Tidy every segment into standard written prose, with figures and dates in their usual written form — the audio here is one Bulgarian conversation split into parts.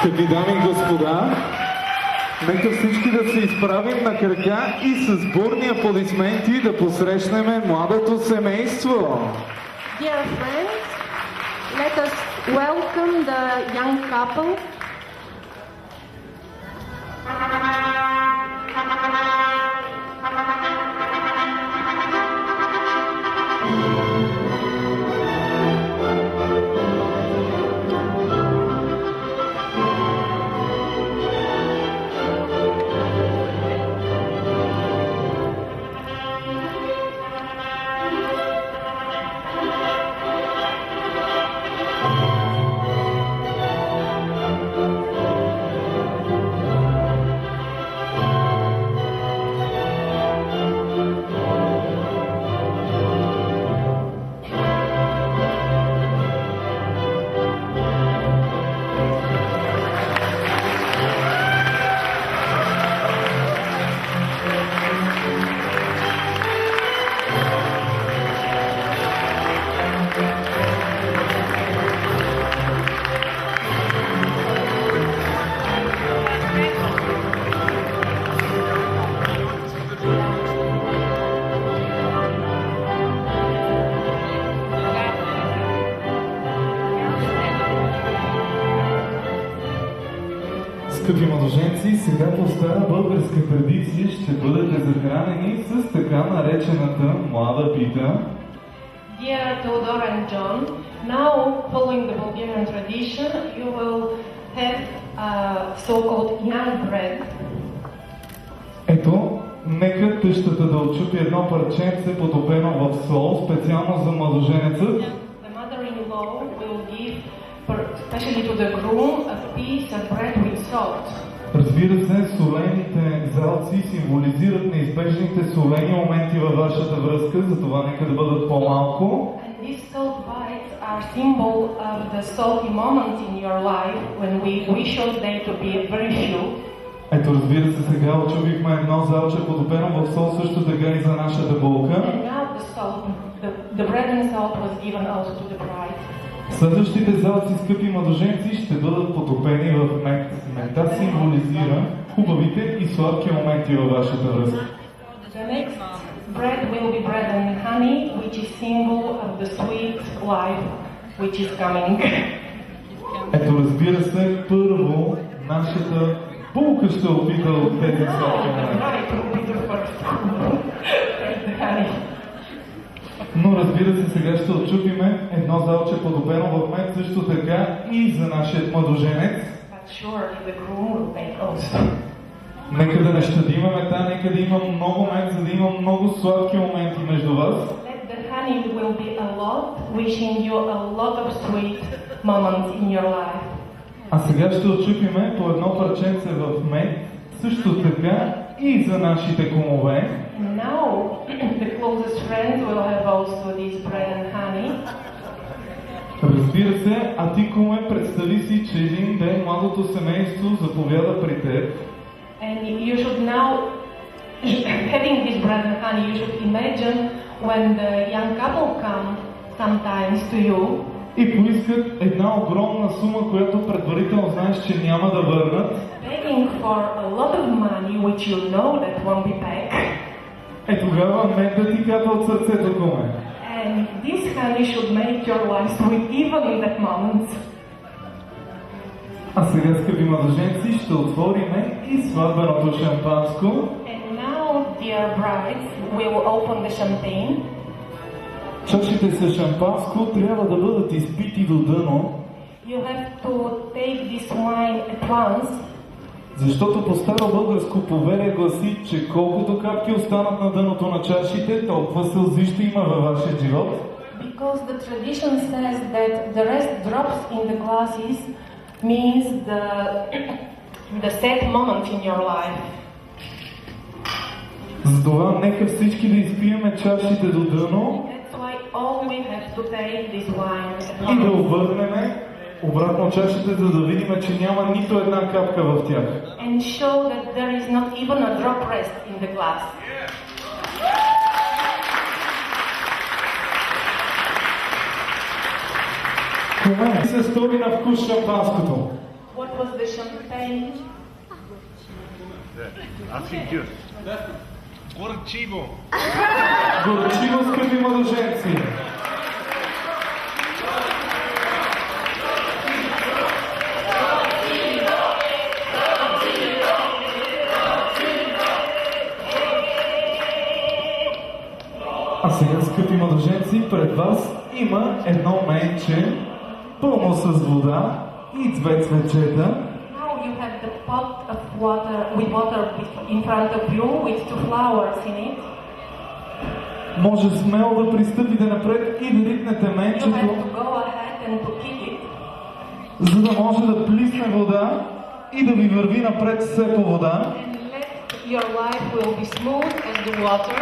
Скъпи дами и господа, нека всички да се изправим на крака и с бурни аплодисменти да посрещнем младото семейство. Dear friends, let us welcome the young couple. Скъпи младоженци, сега по стара българска традиция ще бъдете захранени с така наречената млада пита. Dear Theodore and John, now following the Bulgarian tradition, you will have so-called young bread. Ето, нека тъщата да отчупи едно парченце потопено в сол, специално за младоженеца. The mother-in-law will give, especially to the groom, a piece of bread with salt. Разбира се, солените залци символизират неизбежните солени моменти във вашата връзка, затова нека да бъдат по-малко. And these salt bites are symbol of the salty moments in your life when we wish your day to be very few. Ето, разбира се, сега очубихме едно залче потопено в сол, също така и за нашата булка. And now the bread and salt was given also to the bride. Следващите залци, скъпи младоженци, ще бъдат потопени в мед. Медта символизира хубавите и сладки моменти във вашата връзка. The next bread will be bread and honey, which is symbol of the sweet life which is coming. Ето, разбира се, първо нашата булка ще опита от тези сладки моменти. Но разбира се, сега ще отчупиме едно залче потопено в мед, също така и за нашият младоженец. Нека да не щадим мета, нека да има много мед, за да има много сладки моменти между вас. А сега ще отчупиме по едно парченце в мед, също така и за нашите кумове. Now the closest friends will have also this bread and honey. Разбира се, а ти, куме, представи си, че един ден младото семейство заповяда при теб. And you should now, having this bread and honey, you should imagine when the young couple come sometimes to you. И поискат една огромна сума, която предварително знаеш, че няма да върнат. Begging for a lot of money, which you know that won't be back. Тогава мед да ти капа от сърцето, куме. And this honey should make your life sweet even in that moment. А сега, скъпи младоженци, ще отвориме и сватбеното шампанско. And now, dear brides, we will open the champagne. Чашите с шампанско трябва да бъдат изпити до дъно. You have to take this wine at once. Защото по старо българско поверие гласи, че колкото капки останат на дъното на чашите, толкова сълзи ще има във вашия живот. Because the tradition says that the rest drops in the glasses means the sad moment in your life. Затова нека всички да изпиеме чашите до дъно. That's why all we have to take this wine. И да обърнем обратно чашите, за да видим, че няма нито една капка в тях. And show that there is not even a drop rest in the glass. Куме се стори на вкус шампанското. What was the champagne? Аз и дюр. Горчиво. Горчиво, скъпи младоженци! А сега, скъпи младоженци, пред вас има едно менче, пълно с вода и две цвечета. Now you have the pot of water with water in front of you with two flowers in it. Може смело да пристъпите напред и да ритнете You have менчето, to go ahead and to kick it, за да може да плисне вода и да ви върви напред все по вода. and let your life will be smooth as the water.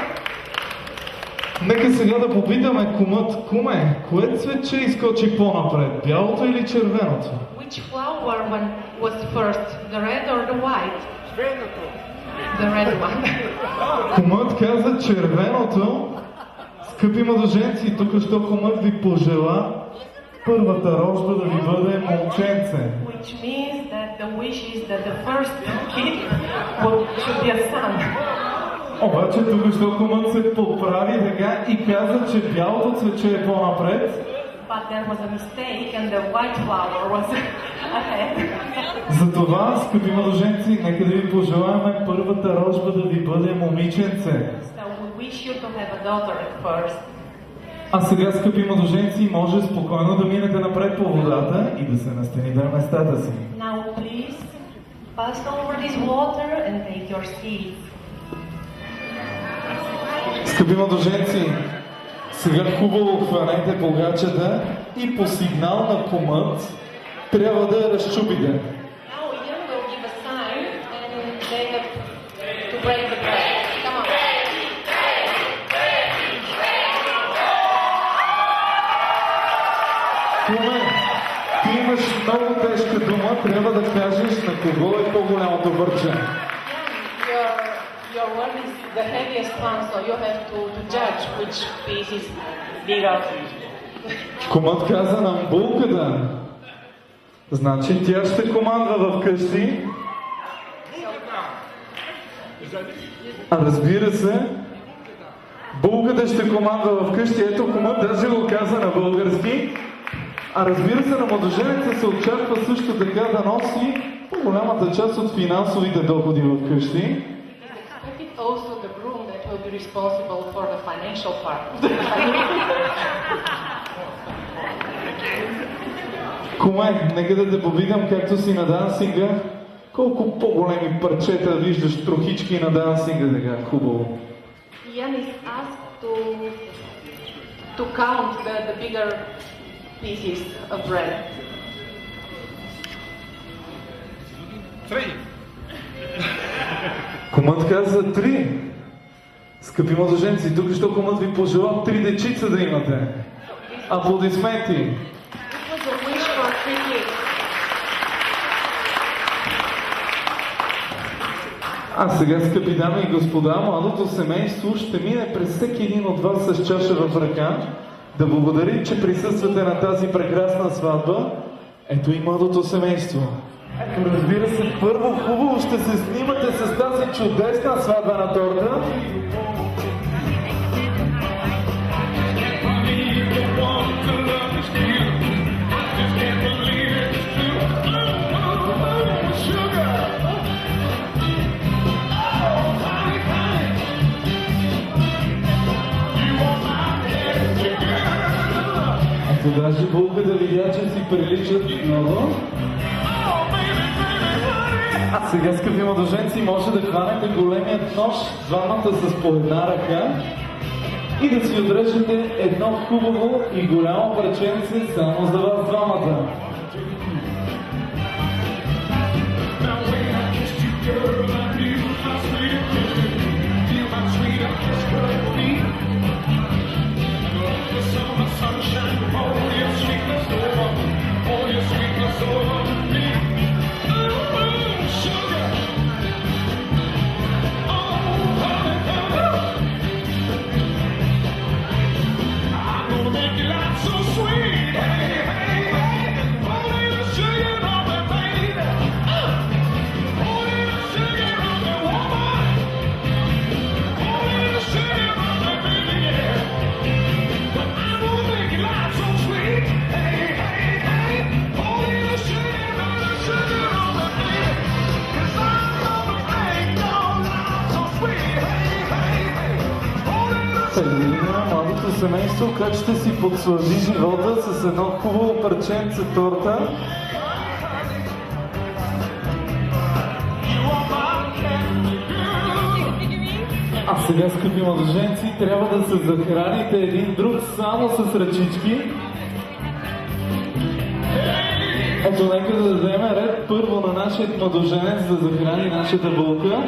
Нека сега да попитаме кумът. Куме, кое цветче изкочи по-напред? Бялото или червеното? Which flower one was first, the red or the white? The red one. Кумът каза червеното. Скъпи младоженци, тук що кумът ви пожела първата рожба да ви бъде момченце. Which means that the wish is that the first kid should be a son. Обаче тук що кумът се поправи така и каза, че бялото цвече е по-напред. But there was a mistake and the white flower was ahead. Затова, скъпи младоженци, нека да ви пожелаем първата рожба да ви бъде момиченце. So we wish you to have a daughter at first. А сега, скъпи младоженци, може спокойно да минете напред по водата и да се настаните на местата си. Now please pass over this water and take your seats. Скъпи младоженци, сега хубаво хванете богачата и по сигнал на кумът трябва да я разчупите. Now Ian will give a sign and they have to break the bread. Come on. Куме, ти имаш много тежка дума, трябва да кажеш на кого е по-голямото върче. Your one is the heaviest one, so you have to judge which piece is bigger. Кумът каза на булката. Значи тя ще командва вкъщи. А разбира се, булката ще командва вкъщи. Ето кумът даже го каза на български. А разбира се, на младоженеца се очаква също така да носи по-голямата част от финансовите доходи вкъщи. Expect also the groom that will be responsible for the financial part. Куме, нека да те попитам, както си на дансинга, колко по-големи парчета виждаш трохички на дансинга, така хубаво. Ian is asked to count the bigger pieces of bread. Кумът каза 3. Скъпи младоженци, тук що кумът ви пожела 3 дечица да имате. Аплодисменти! It was a wish for 3 kids. А сега, скъпи дами и господа, младото семейство ще мине през всеки един от вас с чаша в ръка да благодари, че присъствате на тази прекрасна сватба. Ето и младото семейство. Ето, разбира се, първо хубаво ще се снимате с тази чудесна сватбена торта. Ето даже булката видя, че си приличат много. А сега, скъпи младоженци, може да хванете големият нож, двамата с по една ръка и да си отрежете едно хубаво и голямо парченце само за вас двамата. Хайде да видим младото семейство как ще си подслади живота с едно хубаво парченце торта. А сега, скъпи младоженци, трябва да се захраните един друг само с ръчички. Ето, нека да дадем ред първо на нашия младоженец да захрани нашата булка.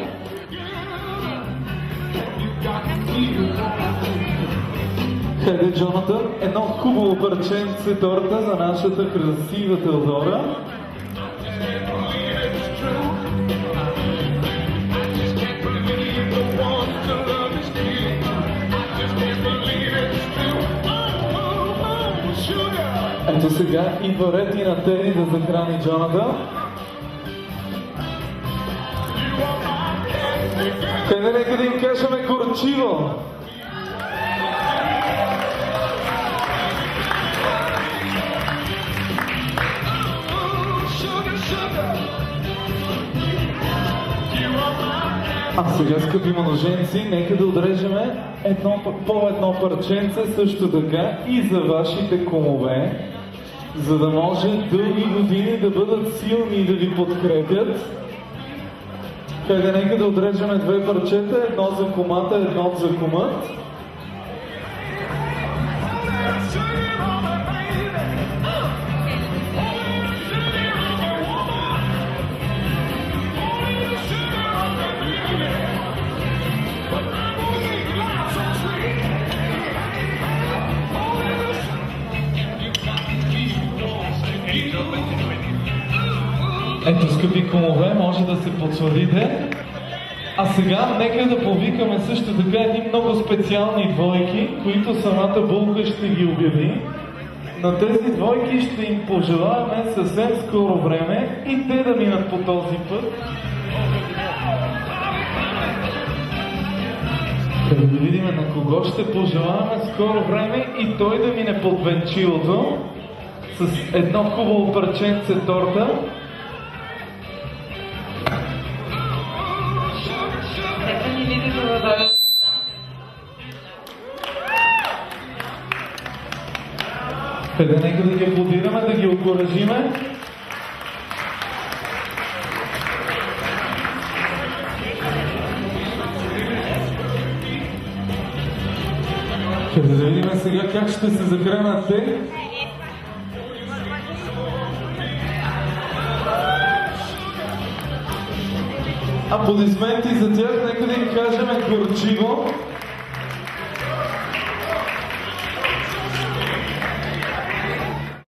Хайде, Джонатан, едно хубаво парченце торта за нашата красива Теодора. Ето сега идва ред и на Тери да захрани Джонатан. Хайде, нека да им кажем горчиво! А сега, скъпи младоженци, нека да отрежеме по едно парченце също така и за вашите кумове, за да може дълги години да бъдат силни и да ви подкрепят. Хайде, нека да отрежеме две парчета, едно за кумата, едно за кумът. Ето, скъпи кумове, може да се подсладите. А сега нека да повикаме също така едни много специални двойки, които самата булка ще ги обяви. На тези двойки ще им пожелаваме съвсем скоро време и те да минат по този път. Да видим на кого ще пожелаваме скоро време и той да мине под венчилото с едно хубаво парченце торта. Хайде, нека да ги аплодираме, да ги окуражиме. Хайде да видим сега как ще се захранят те. Аплодисменти за тях, нека да им кажем горчиво.